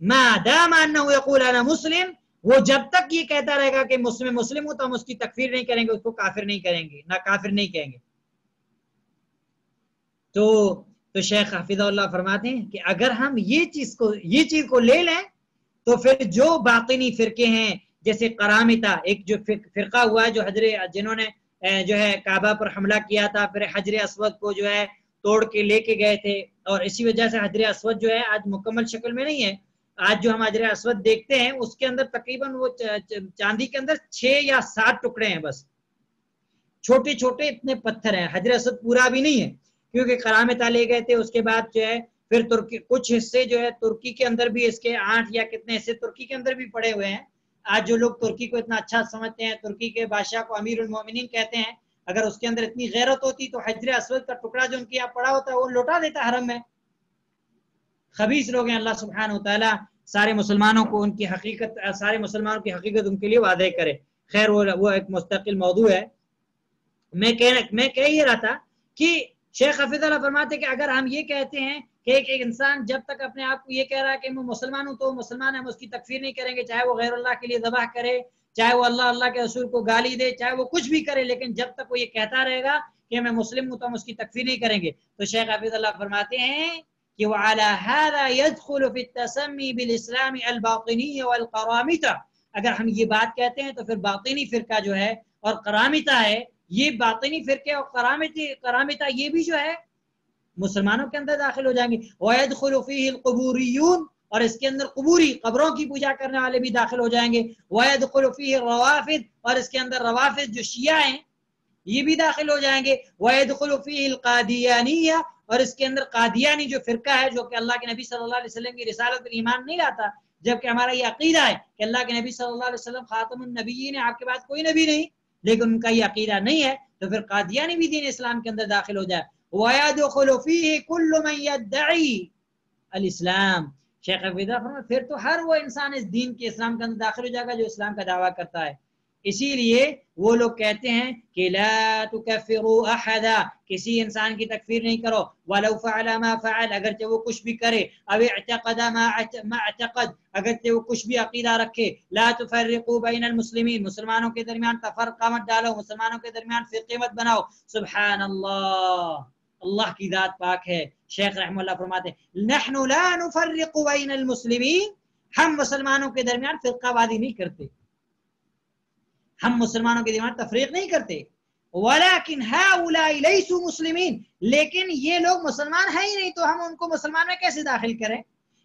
ما دام انہ یقول انا مسلم، وہ جب تک یہ کہتا رہے گا کہ مسلم ہوں، تو ہم اس کی تکفیر نہیں کریں گے، اس کو کافر نہیں کریں گے، نہ کافر نہیں کہیں گے. تو شیخ حفظہ اللہ فرماتے ہیں کہ اگر ہم یہ چیز کو لے لیں تو پھر جو باطنی فرقے ہیں جیسے قرامطہ، ایک جو فرقہ ہوا ہے جو جنہوں نے جو ہے کعبہ پر حملہ کیا تھا، پھر حجر اسود کو جو ہے توڑ کے لے کے گئے تھے، اور اسی وجہ سے حجر اسود جو ہے آج مکمل شکل میں نہیں ہے. آج جو ہم حجر اسود دیکھتے ہیں اس کے اندر تقریباً وہ چاندی کے اندر 6 یا 7 ٹکڑے ہیں، بس چھوٹے چھوٹے اتنے پتھر ہیں. حجر اسود پورا بھی نہیں ہے کیونکہ قرامطہ لے گئے تھے. اس کے بعد جو ہے پھر ترکی کچھ حصے جو ہے ترکی کے اندر بھی، اس کے 8 یا کتنے حصے ترکی کے اندر بھی پڑے ہوئے ہیں. آج جو لوگ ترکی کو اتنا اچھا سمجھتے ہیں، ترکی کے بادشاہ کو امیر المومنین کہتے ہیں، اگر اس کے اندر اتنی غیرت ہوتی تو حجر اسود کا ٹکڑا جو ان کے یہاں پڑا ہوتا ہے وہ لوٹا دیتا حرم میں. خبیث لوگ ہیں. اللہ سبحانہ وتعالی سارے مسلمانوں کو ان کی حقیقت، سارے مسلمانوں کی حقیقت ان کے لیے واضح کرے. خیر وہ ایک مستقل موضوع ہے. میں کہہ یہ رہا تھا کہ شیخ حفظ اللہ فرماتے کہ اگر ہم یہ کہتے ہیں کہ ایک انسان جب تک اپنے آپ کو یہ کہہ رہا ہے کہ میں مسلمان ہوں تو وہ مسلمان ہے، ہم اس کی تکفیر نہیں کریں گے، چاہے وہ غیر اللہ کے لیے ذبح کرے، چاہے وہ اللہ کے رسول کو گالی دے، چاہے وہ کچھ بھی کرے، لیکن جب تک وہ یہ کہتا رہے گا کہ میں مسلم ہوں تو ہم اس کی تکفیر نہیں کریں گے. تو شیخ حفظ اللہ فرماتے ہیں کہ وعلى هذا يدخل في التسمي بالاسلام الباطني والقرامطة. اگر ہم یہ بات کہتے ہیں تو پھر باطنی فرقہ جو ہے اور قرامطہ ہے، یہ باطنی فرقے اور قرامطہ یہ بھی جو ہے مسلمانوں کے اندر داخل ہو جائیں گے. ويدخل فيه القبوريون، اور اس کے اندر قبروں کی پوجا کرنے والے بھی داخل ہو جائیں گے. ويدخل فيه الروافد، اور اس کے اندر روافد جو شیعہ ہیں یہ بھی داخل ہو جائیں گے. ويدخل فيه القادیانیہ، اور اس کے اندر قادیانی جو فرقہ ہے جو کہ اللہ کے نبی صلی اللہ علیہ وسلم کی رسالت پر ایمان نہیں لاتا، جبکہ ہمارا یہ عقیدہ ہے کہ اللہ کے نبی صلی اللہ علیہ وسلم خاتم النبیین ہے، آپ کے بعد کوئی نبی نہیں، لیکن ان کا یہ عقیدہ نہیں ہے، تو پھر قادیانی بھی دین اسلام کے اندر داخل ہو جائے. وَيَدْخُلُ فِيهِ كُلُّ مَنْ يَدَّعِي الْإِسْلَامِ. شیخ حفیظہ فرماتے پھر تو ہر وہ انسان اس دین کے اسلام کے اندر داخل ہو جائے گا جو اسلام کا دعویٰ کرتا ہے. اسی لیے وہ لوگ کہتے ہیں کہ لا تکفروا احدا، کسی انسان کی تکفیر نہیں کرو. ولو فعل ما فعل، اگرچہ وہ کچھ بھی کرے. او اعتقد ما اعتقد، اگرچہ وہ کچھ بھی عقیدہ رکھے. لا تفرقوا بین المسلمین، مسلمانوں کے درمیان تفرقہ مت ڈالو، مسلمانوں کے درمیان فرقے مت بناؤ. سبحان اللہ، اللہ کی ذات پاک ہے. شیخ رحمہ اللہ فرماتے ہیں نحن لا نفرق بین المسلمین، ہم مسلمانوں کے درمیان فرقہ بازی نہیں کرتے، ہم مسلمانوں کے درمیان تفریق نہیں کرتے. ولیکن ہؤلاء لیسوا مسلمین، لیکن یہ لوگ مسلمان ہیں ہی نہیں، تو ہم ان کو مسلمان میں کیسے داخل کریں؟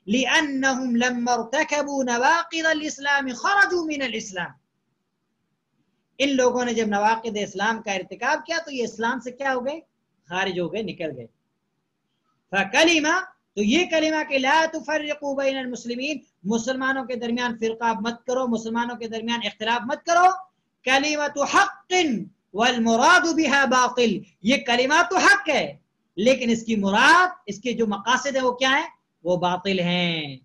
لأنهم لما ارتكبوا نواقض الاسلام خرجوا من الاسلام، ان لوگوں نے جب نواقض اسلام کا ارتکاب کیا تو یہ اسلام سے کیا ہو گئے؟ خارج ہو گئے، نکل گئے. فکلمہ، تو یہ کلمہ کہ لا تفرقوا بین المسلمین، مسلمانوں کے درمیان فرقہ مت کرو، مسلمانوں کے درمیان اختلاف مت کرو. کلمۃ حق والمراد بها باطل، یہ کلمہ تو حق ہے لیکن اس کی مراد، اس کے جو مقاصد ہیں وہ کیا ہیں؟ وہ باطل ہیں.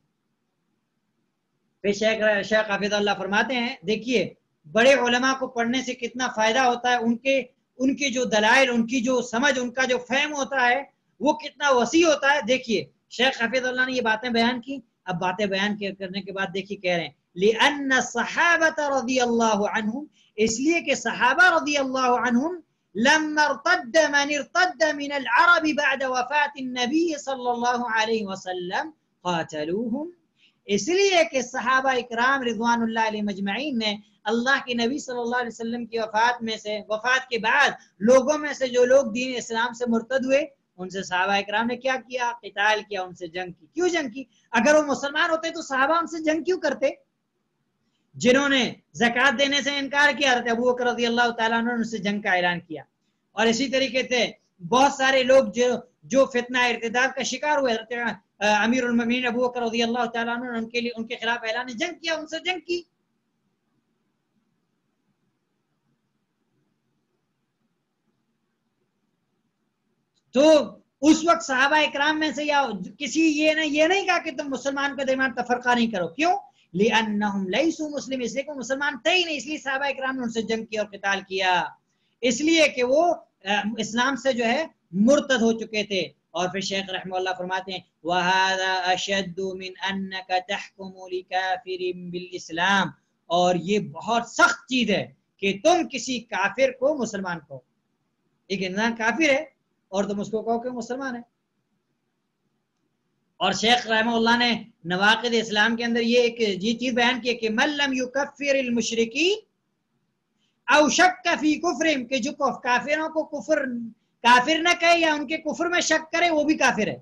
پھر شیخ حفظ اللہ فرماتے ہیں دیکھیے بڑے علماء کو پڑھنے سے کتنا فائدہ ہوتا ہے، ان کے جو دلائل، ان کی جو سمجھ، ان کا جو فہم ہوتا ہے وہ کتنا وسیع ہوتا ہے. دیکھیے شیخ حفظ اللہ نے یہ باتیں بیان کی. اب باتیں بیان کرنے کے بعد دیکھیے کہہ رہے ہیں لأن الصحابة رضی اللہ عنہم، اس لیے کہ صحابہ رضی اللہ عنہم لما ارتد من ارتد من العرب بعد وفاة النبی صلی اللہ علیہ وسلم قاتلوہم، اس لیے کہ صحابہ اکرام رضوان اللہ علیہ مجمعین نے اللہ کے نبی صلی اللہ علیہ وسلم کی وفات کے بعد لوگوں میں سے جو لوگ دین اسلام سے مرتد ہوئے ان سے صحابہ اکرام نے کیا کیا؟ قتال کیا، ان سے جنگ کی. کیوں جنگ کی؟ اگر وہ مسلمان ہوتے تو صحابہ ان سے جنگ کیوں کرتے؟ جنہوں نے زکوٰۃ دینے سے انکار کیا، حضرت ابو بکر رضی اللہ تعالیٰ عنہ نے ان سے جنگ کا اعلان کیا. اور اسی طریقے سے بہت سارے لوگ جو فتنہ ارتداد کا شکار ہوئے، امیر المومنین ابو بکر رضی اللہ تعالیٰ عنہ نے ان کے خلاف اعلان جنگ کیا، ان سے جنگ کی. تو اس وقت صحابہ اکرام میں سے یا کسی یہ نہیں کہا کہ تم مسلمان کے درمیان تفرقہ نہیں کرو. کیوں؟ لِأَنَّهُمْ لَيْسُوا مسلم، اس لیے کہ مسلمان تھے ہی نہیں، اس لیے صحابہ اکرام نے ان سے جنگ کیا اور قتال کیا، اس لیے کہ وہ اسلام سے جو ہے مرتد ہو چکے تھے. اور پھر شیخ رحمہ اللہ فرماتے ہیں وَهَذَا أَشَدُّ مِنْ أَنَّكَ تَحْكُمُ لِكَافِرٍ بِالْإِسْلام، اور یہ بہت سخت چیز ہے کہ تم کسی کافر کو مسلمان کہو. ایک انسان کافر ہے اور تم اس کو کہو کہ مسلمان ہے. اور شیخ رحمہ اللہ نے نواقض اسلام کے اندر یہ چیز بیان کی کہ من لم یکفر المشرکین او شک فی کفرہم، کہ جو کافروں کو کافر نہ کہے یا ان کے کفر میں شک کرے وہ بھی کافر ہے.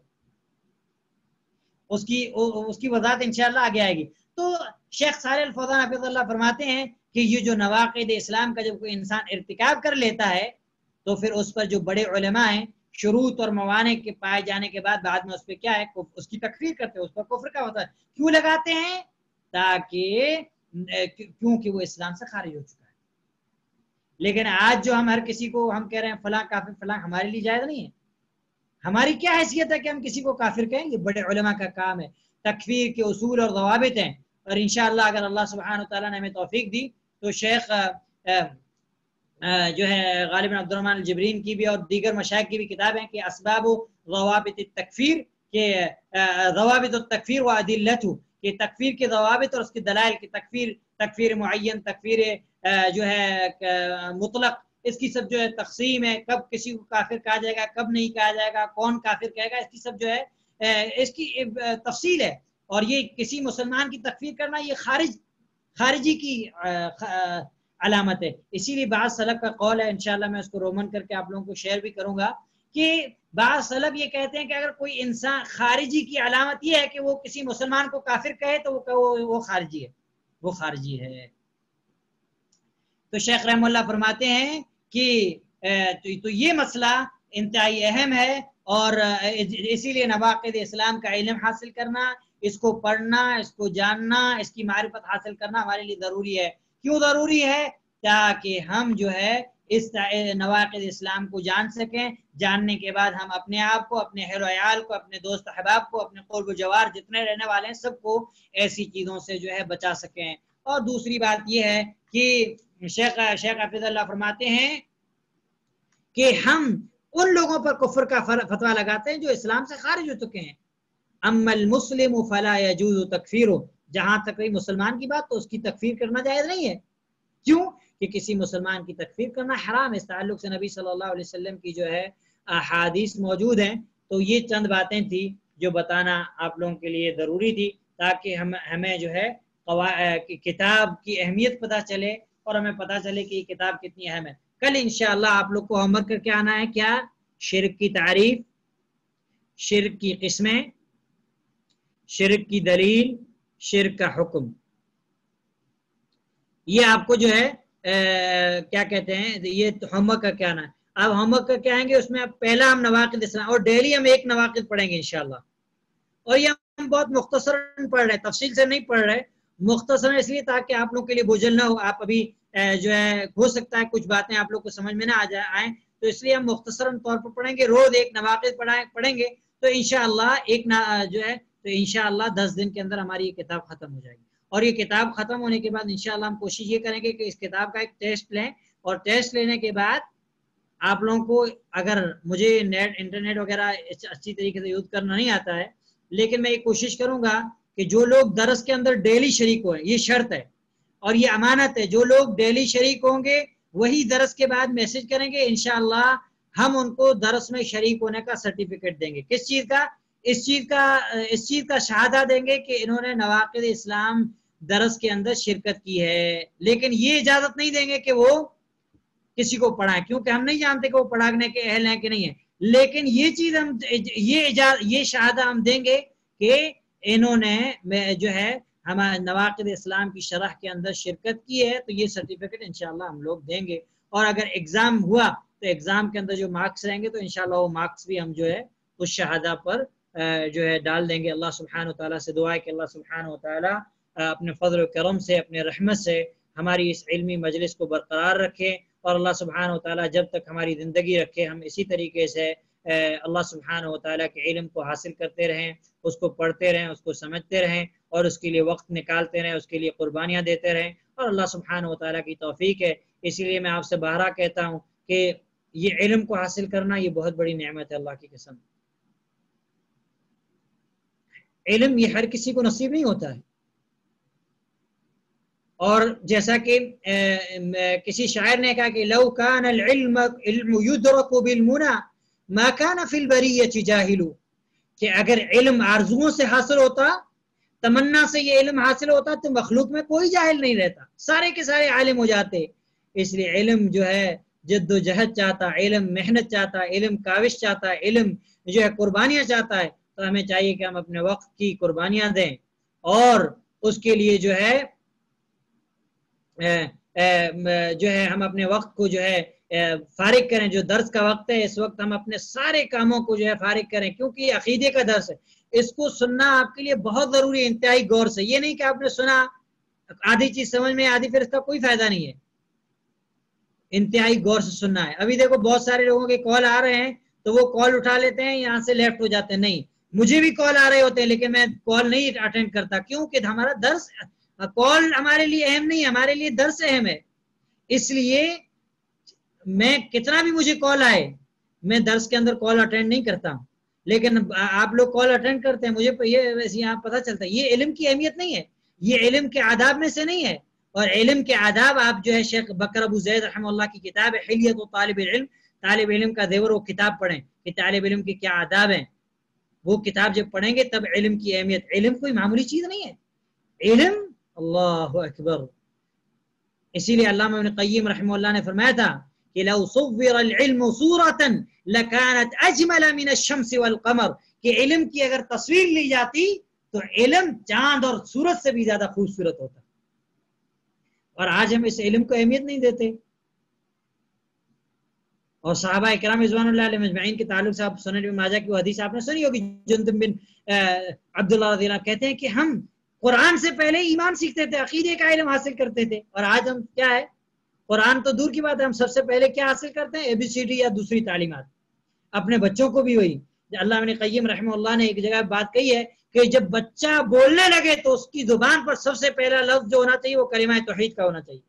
اس کی وضاحت انشاءاللہ آگے آئے گی. تو شیخ صالح الفوزان حفظہ اللہ فرماتے ہیں کہ یہ جو نواقض اسلام کا جب کوئی انسان ارتکاب کر لیتا ہے تو پھر اس پر جو بڑے علماء ہیں شروط اور موانع کے پائے جانے کے بعد میں اس پہ کیا ہے اس کی تکفیر کرتے ہیں، اس پر کفر کا ہوتا ہے. کیوں لگاتے ہیں؟ کیونکہ وہ اسلام سے خارج ہو چکا ہے. لیکن آج جو ہم ہر کسی کو ہم کہہ رہے ہیں فلاں کافر فلاں، ہمارے لیے جائز نہیں ہے. ہماری کیا حیثیت ہے کہ ہم کسی کو کافر کہیں؟ یہ بڑے علماء کا کام ہے. تکفیر کے اصول اور ضوابط ہیں، اور انشاءاللہ اگر اللہ سبحانہ وتعالیٰ نے ہمیں توفیق دی تو شیخ جو ہے غالب عبد الرحمن الجبرین کی بھی اور دیگر مشائخ کی بھی کتابیں کہ اسباب و ضوابط التکفیر، کہ ضوابط التکفیر و ادلتہ، کہ تکفیر کے ضوابط اور اس کے دلائل، کی تکفیر معین، تکفیر جو ہے مطلق، اس کی سب جو ہے تقسیم ہے، کب کسی کو کافر کہا جائے گا، کب نہیں کہا جائے گا، کون کافر کہے گا، اس کی سب جو ہے اس کی تفصیل ہے. اور یہ کسی مسلمان کی تکفیر کرنا یہ خارجی کی علامت ہے. اسی لیے بعض سلف کا قول ہے، انشاءاللہ میں اس کو رومن کر کے آپ لوگوں کو شیئر بھی کروں گا، کہ بعض سلف یہ کہتے ہیں کہ اگر کوئی انسان خارجی کی علامت یہ ہے کہ وہ کسی مسلمان کو کافر کہے تو وہ خارجی ہے، وہ خارجی ہے. تو شیخ رحمہ اللہ فرماتے ہیں کہ تو یہ مسئلہ انتہائی اہم ہے، اور اسی لیے نواقض اسلام کا علم حاصل کرنا، اس کو پڑھنا، اس کو جاننا، اس کی معرفت حاصل کرنا ہمارے لیے ضروری ہے. کیوں ضروری ہے؟ تاکہ ہم جو ہے اس نواقض اسلام کو جان سکیں. جاننے کے بعد ہم اپنے آپ کو، اپنے اہل و عیال کو، اپنے دوست احباب کو، اپنے قرب و جوار جتنے رہنے والے ہیں سب کو ایسی چیزوں سے جو ہے بچا سکیں. اور دوسری بات یہ ہے کہ شیخ حافظ اللہ فرماتے ہیں کہ ہم ان لوگوں پر کفر کا فتویٰ لگاتے ہیں جو اسلام سے خارج ہو چکے ہیں. اما المسلم فلا يجوز تکفیرہ، جہاں تک رہی مسلمان کی بات تو اس کی تکفیر کرنا جائز نہیں ہے. کیوں؟ کہ کسی مسلمان کی تکفیر کرنا حرام ہے. اس تعلق سے نبی صلی اللہ علیہ وسلم کی جو ہے احادیث موجود ہیں. تو یہ چند باتیں تھی جو بتانا آپ لوگوں کے لیے ضروری تھی، تاکہ ہمیں جو ہے کتاب کی اہمیت پتہ چلے اور ہمیں پتہ چلے کہ یہ کتاب کتنی اہم ہے. کل انشاءاللہ آپ لوگ کو ہوم ورک کر کے آنا ہے کیا؟ شرک کی تعریف، شرک کی قسمیں، شرک کی دلیل، شرک کا حکم. یہ آپ کو جو ہے کیا کہتے ہیں، یہ ہوم ورک کر کے آنا ہے. اب ہوم ورک کر کے آئیں گے، اس میں پہلا ہم نواقض اسلام، اور ڈیلی ہم ایک نواقض پڑھیں گے انشاءاللہ. اور یہ ہم بہت مختصراً پڑھ رہے ہیں، تفصیل سے نہیں پڑھ رہے، مختصراً اس لیے تاکہ آپ لوگ کے لیے بوجھل نہ ہو. آپ ابھی جو ہے ہو سکتا ہے کچھ باتیں آپ لوگ کو سمجھ میں نہ آئیں، تو اس لیے ہم مختصراً طور پر پڑھیں گے. روز ایک نواقض پڑھیں گے تو انشاءاللہ جو ہے تو انشاءاللہ 10 دن کے اندر ہماری یہ کتاب ختم ہو جائے گی. اور یہ کتاب ختم ہونے کے بعد انشاءاللہ ہم کوشش یہ کریں گے کہ اس کتاب کا ایک ٹیسٹ لیں، اور ٹیسٹ لینے کے بعد آپ لوگوں کو، اگر مجھے انٹرنیٹ وغیرہ اچھی طریقے سے یوز کرنا نہیں آتا ہے، لیکن میں یہ کوشش کروں گا کہ جو لوگ درس کے اندر ڈیلی شریک ہوئے، یہ شرط ہے اور یہ امانت ہے، جو لوگ ڈیلی شریک ہوں گے وہی درس کے بعد میسج کریں گے، انشاءاللہ ہم ان کو درس میں شریک ہونے کا سرٹیفکیٹ دیں گے. کس چیز کا؟ اس چیز کا شہادہ دیں گے کہ انہوں نے نواقض اسلام درس کے اندر شرکت کی ہے. لیکن یہ اجازت نہیں دیں گے کہ وہ کسی کو پڑھائیں، کیونکہ ہم نہیں جانتے کہ وہ پڑھانے کے اہل ہیں کہ نہیں ہیں. لیکن یہ چیز ہم یہ شہادہ ہم دیں گے کہ انہوں نے جو ہے ہمارے نواقض اسلام کی شرح کے اندر شرکت کی ہے، تو یہ سرٹیفکیٹ انشاءاللہ ہم لوگ دیں گے. اور اگر ایگزام ہوا تو ایگزام کے اندر جو مارکس رہیں گے تو انشاءاللہ وہ مارکس بھی ہم جو ہے اس شہادہ پر جو ہے ڈال دیں گے۔ اللہ سبحانہ و تعالیٰ سے دعا ہے کہ اللہ سبحانہ و تعالیٰ اپنے فضل و کرم سے، اپنے رحمت سے ہماری اس علمی مجلس کو برقرار رکھے، اور اللہ سبحانہ و تعالیٰ جب تک ہماری زندگی رکھے ہم اسی طریقے سے اللہ سبحانہ و تعالیٰ کے علم کو حاصل کرتے رہیں، اس کو پڑھتے رہیں، اس کو سمجھتے رہیں، اور اس کے لیے وقت نکالتے رہیں، اس کے لیے قربانیاں دیتے رہیں، اور اللہ سبحانہ و تعالیٰ کی توفیق ہے۔ اسی لیے میں آپ سے بہرا کہتا ہوں کہ یہ علم کو حاصل کرنا یہ بہت بڑی نعمت ہے، اللہ کی قسم۔ علم یہ ہر کسی کو نصیب نہیں ہوتا ہے، اور جیسا کہ کسی شاعر نے کہا کہ لو کان العلم یدرک بالمنى ما کان فی البریۃ جاہل، کہ اگر علم آرزوؤں سے حاصل ہوتا، تمنا سے یہ علم حاصل ہوتا تو مخلوق میں کوئی جاہل نہیں رہتا، سارے کے سارے عالم ہو جاتے۔ اس لیے علم جو ہے جد و جہد چاہتا، علم محنت چاہتا، علم کاوش چاہتا، علم جو ہے قربانیاں چاہتا ہے، تو ہمیں چاہیے کہ ہم اپنے وقت کی قربانیاں دیں، اور اس کے لیے جو ہے ہم اپنے وقت کو جو ہے فارغ کریں۔ جو درس کا وقت ہے اس وقت ہم اپنے سارے کاموں کو جو ہے فارغ کریں، کیونکہ یہ عقیدے کا درس ہے، اس کو سننا آپ کے لیے بہت ضروری ہے، انتہائی غور سے۔ یہ نہیں کہ آپ نے سنا آدھی چیز سمجھ میں آدھی، پھر اس کا کوئی فائدہ نہیں ہے، انتہائی غور سے سننا ہے۔ ابھی دیکھو بہت سارے لوگوں کے کال آ رہے ہیں تو وہ کال اٹھا لیتے ہیں، یہاں سے لیفٹ ہو جاتے ہیں۔ نہیں، مجھے بھی کال آ رہے ہوتے ہیں لیکن میں کال نہیں اٹینڈ کرتا، کیوں کہ ہمارا درس، کال ہمارے لیے اہم نہیں ہے، ہمارے لیے درس اہم ہے۔ اس لیے میں کتنا بھی مجھے کال آئے میں درس کے اندر کال اٹینڈ نہیں کرتا ہوں، لیکن آپ لوگ کال اٹینڈ کرتے ہیں، مجھے یہ یہاں پتہ چلتا ہے یہ علم کی اہمیت نہیں ہے، یہ علم کے آداب میں سے نہیں ہے۔ اور علم کے آداب آپ جو ہے شیخ بکر ابو زید رحمہ اللہ کی کتاب ہے حلیت و طالب العلم، طالب علم کا زیور، وہ کتاب پڑھیں کہ طالب علم کے کیا آداب ہیں۔ وہ کتاب جب پڑھیں گے تب علم کی اہمیت، علم کوئی معمولی چیز نہیں ہے، علم اللہ اکبر۔ اسی لیے علامہ ابن قیم رحمہ اللہ نے فرمایا تھا کہ لو صور العلم صورة لكانت اجمل من الشمس والقمر، کہ علم کی اگر تصویر لی جاتی تو علم چاند اور سورج سے بھی زیادہ خوبصورت ہوتا، اور آج ہم اس علم کو اہمیت نہیں دیتے۔ اور صحابہ اکرام رضوان اللہ علیہم اجمعین کے تعلق سے آپ سنن ابن ماجہ کی وہ حدیث آپ نے سنی ہوگی، جندب بن عبداللہ رضی اللہ کہتے ہیں کہ ہم قرآن سے پہلے ایمان سیکھتے تھے، عقیدے کا علم حاصل کرتے تھے، اور آج ہم کیا ہے، قرآن تو دور کی بات ہے، ہم سب سے پہلے کیا حاصل کرتے ہیں، ABCD یا دوسری تعلیمات۔ اپنے بچوں کو بھی وہی، اللہ ابن قیم رحمہ اللہ نے ایک جگہ بات کہی ہے کہ جب بچہ بولنے لگے تو اس کی زبان پر سب سے پہلا لفظ جو ہونا چاہیے وہ کلمہ توحید کا ہونا چاہیے۔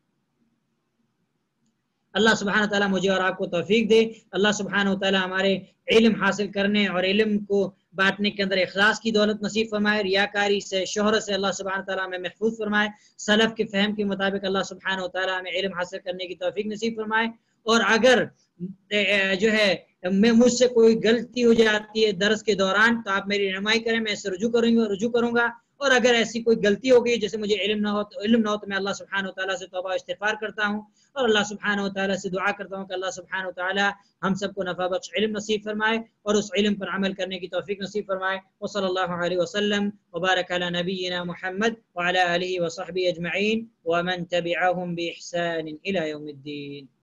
اللہ سبحانہ تعالیٰ مجھے اور آپ کو توفیق دے، اللہ سبحانہ تعالیٰ ہمارے علم حاصل کرنے اور علم کو بانٹنے کے اندر اخلاص کی دولت نصیب فرمائے، ریاکاری سے، شہرت سے اللہ سبحانہ تعالیٰ ہمیں محفوظ فرمائے، سلف کے فہم کے مطابق اللہ سبحانہ تعالیٰ ہمیں علم حاصل کرنے کی توفیق نصیب فرمائے۔ اور اگر جو ہے مجھ سے کوئی غلطی ہو جاتی ہے درس کے دوران تو آپ میری رہنمائی کریں، میں اسے رجوع کروں گا، اور اگر ایسی کوئی غلطی ہو گئی جیسے مجھے علم نہ ہو تو میں اللہ سبحانہ تعالیٰ سے توبہ و استغفار کرتا ہوں، اور اللہ سبحانہ تعالیٰ سے دعا کرتا ہوں کہ اللہ سبحانہ تعالیٰ ہم سب کو نفع بخش علم نصیب فرمائے اور اس علم پر عمل کرنے کی توفیق نصیب فرمائے۔ وصلی اللہ علیہ وسلم وبارک علی نبینا محمد وعلی آلہ وصحبہ اجمعین ومن تبعهم بإحسان إلى يوم الدين۔